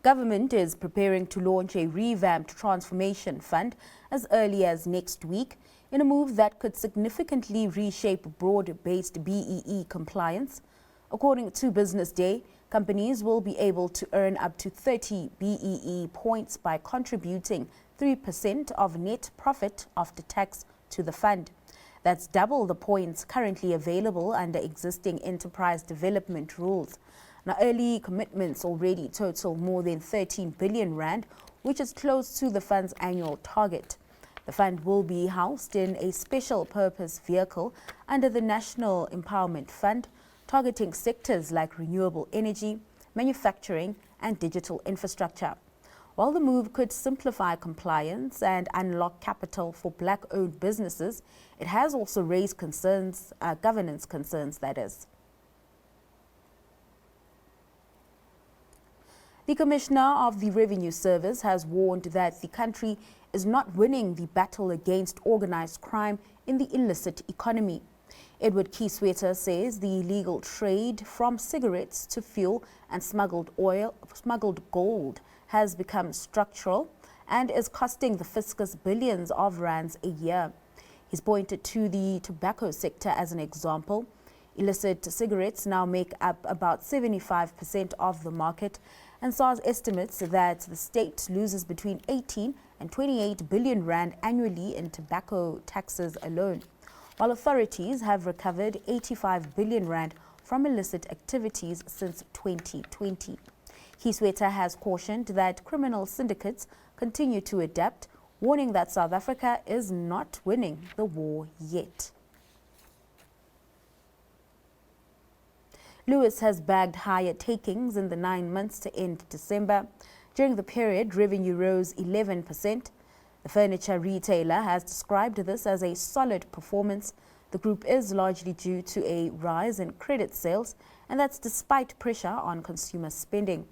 Government is preparing to launch a revamped transformation fund as early as next week in a move that could significantly reshape broad-based BEE compliance. According to Business Day, companies will be able to earn up to 30 BEE points by contributing 3% of net profit after tax to the fund. That's double the points currently available under existing enterprise development rules. Now, early commitments already total more than 13 billion rand, which is close to the fund's annual target. The fund will be housed in a special purpose vehicle under the National Empowerment Fund, targeting sectors like renewable energy, manufacturing and digital infrastructure. While the move could simplify compliance and unlock capital for black-owned businesses, it has also raised concerns, governance concerns, that is. The Commissioner of the Revenue Service has warned that the country is not winning the battle against organized crime in the illicit economy. Edward Kieswetter says the illegal trade from cigarettes to fuel and smuggled gold has become structural and is costing the fiscus billions of rands a year. He's pointed to the tobacco sector as an example. Illicit cigarettes now make up about 75% of the market, and SARS estimates that the state loses between 18 and 28 billion rand annually in tobacco taxes alone, while authorities have recovered 85 billion rand from illicit activities since 2020. Kieswetter has cautioned that criminal syndicates continue to adapt, warning that South Africa is not winning the war yet. Lewis has bagged higher takings in the 9 months to end December. During the period, revenue rose 11%. The furniture retailer has described this as a solid performance. The group is largely due to a rise in credit sales, and that's despite pressure on consumer spending.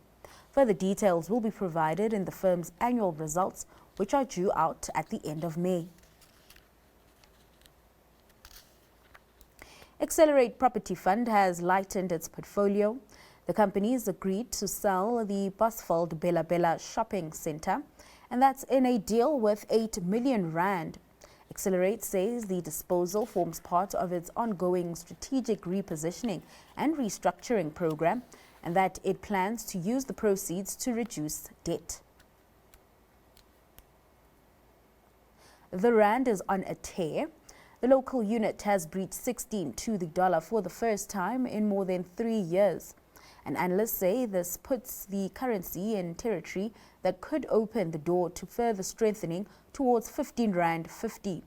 Further details will be provided in the firm's annual results, which are due out at the end of May. Accelerate Property Fund has lightened its portfolio. The companies agreed to sell the Bosveld Bella Bella shopping centre, and that's in a deal with 8 million rand. Accelerate says the disposal forms part of its ongoing strategic repositioning and restructuring program, and that it plans to use the proceeds to reduce debt. The rand is on a tear. The local unit has breached 16 to the dollar for the first time in more than 3 years. And analysts say this puts the currency in territory that could open the door to further strengthening towards 15 rand 50.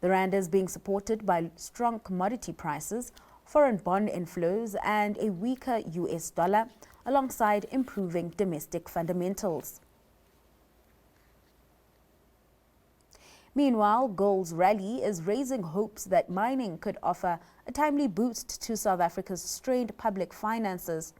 The rand is being supported by strong commodity prices, foreign bond inflows and a weaker US dollar, alongside improving domestic fundamentals. Meanwhile, gold's rally is raising hopes that mining could offer a timely boost to South Africa's strained public finances.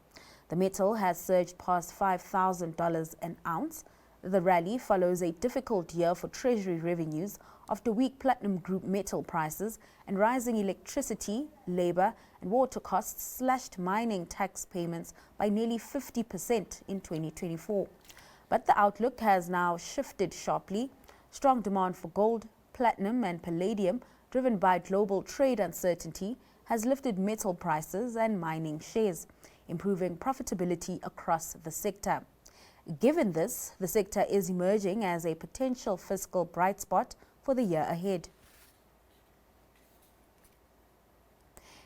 The metal has surged past $5,000 an ounce. The rally follows a difficult year for Treasury revenues after weak platinum group metal prices and rising electricity, labor and water costs slashed mining tax payments by nearly 50% in 2024. But the outlook has now shifted sharply. Strong demand for gold, platinum and palladium, driven by global trade uncertainty, has lifted metal prices and mining shares, improving profitability across the sector. Given this, the sector is emerging as a potential fiscal bright spot for the year ahead.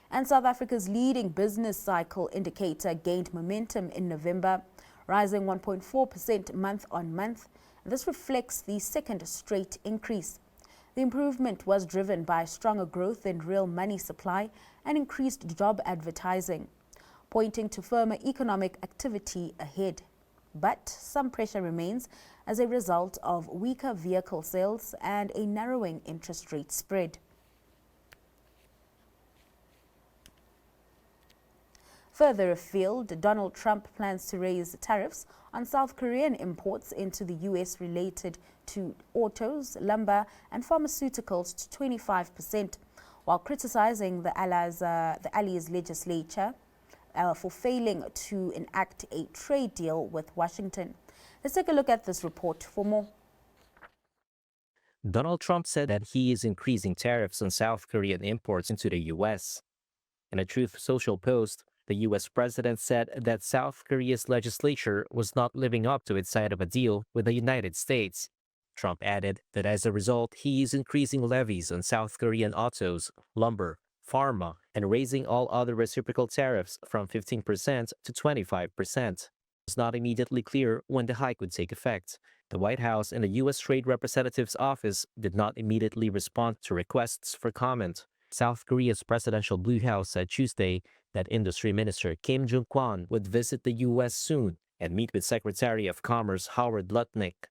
And South Africa's leading business cycle indicator gained momentum in November, rising 1.4% month on month. This reflects the second straight increase. The improvement was driven by stronger growth in real money supply and increased job advertising, pointing to firmer economic activity ahead. But some pressure remains as a result of weaker vehicle sales and a narrowing interest rate spread. Further afield, Donald Trump plans to raise tariffs on South Korean imports into the U.S. related to autos, lumber and pharmaceuticals to 25%, while criticizing the allies' legislature for failing to enact a trade deal with Washington. Let's take a look at this report for more. Donald Trump said that he is increasing tariffs on South Korean imports into the U.S. In a Truth Social post, the U.S. president said that South Korea's legislature was not living up to its side of a deal with the United States. Trump added that as a result, he is increasing levies on South Korean autos, lumber, pharma, and raising all other reciprocal tariffs from 15% to 25%. It's not immediately clear when the hike would take effect. The White House and the U.S. Trade Representative's office did not immediately respond to requests for comment. South Korea's presidential Blue House said Tuesday that Industry Minister Kim Jung-kwon would visit the U.S. soon and meet with Secretary of Commerce Howard Lutnick.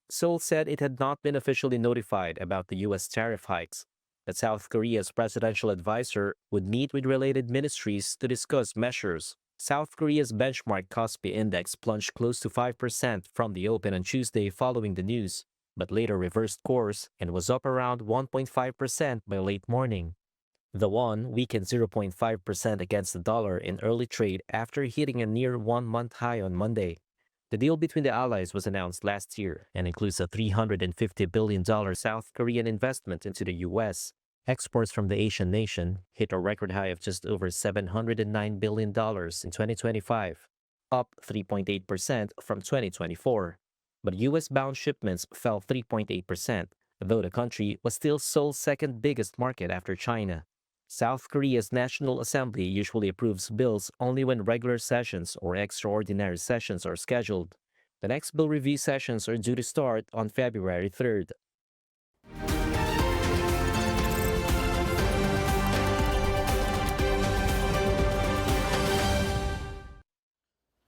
Seoul said it had not been officially notified about the U.S. tariff hikes. That South Korea's presidential advisor would meet with related ministries to discuss measures. South Korea's benchmark Kospi index plunged close to 5% from the open on Tuesday following the news, but later reversed course and was up around 1.5% by late morning. The won weakened 0.5% against the dollar in early trade after hitting a near one-month high on Monday. The deal between the allies was announced last year and includes a $350 billion South Korean investment into the U.S. Exports from the Asian nation hit a record high of just over $709 billion in 2025, up 3.8% from 2024. But U.S.-bound shipments fell 3.8%, though the country was still Seoul's second biggest market after China. South Korea's National Assembly usually approves bills only when regular sessions or extraordinary sessions are scheduled. The next bill review sessions are due to start on February 3rd.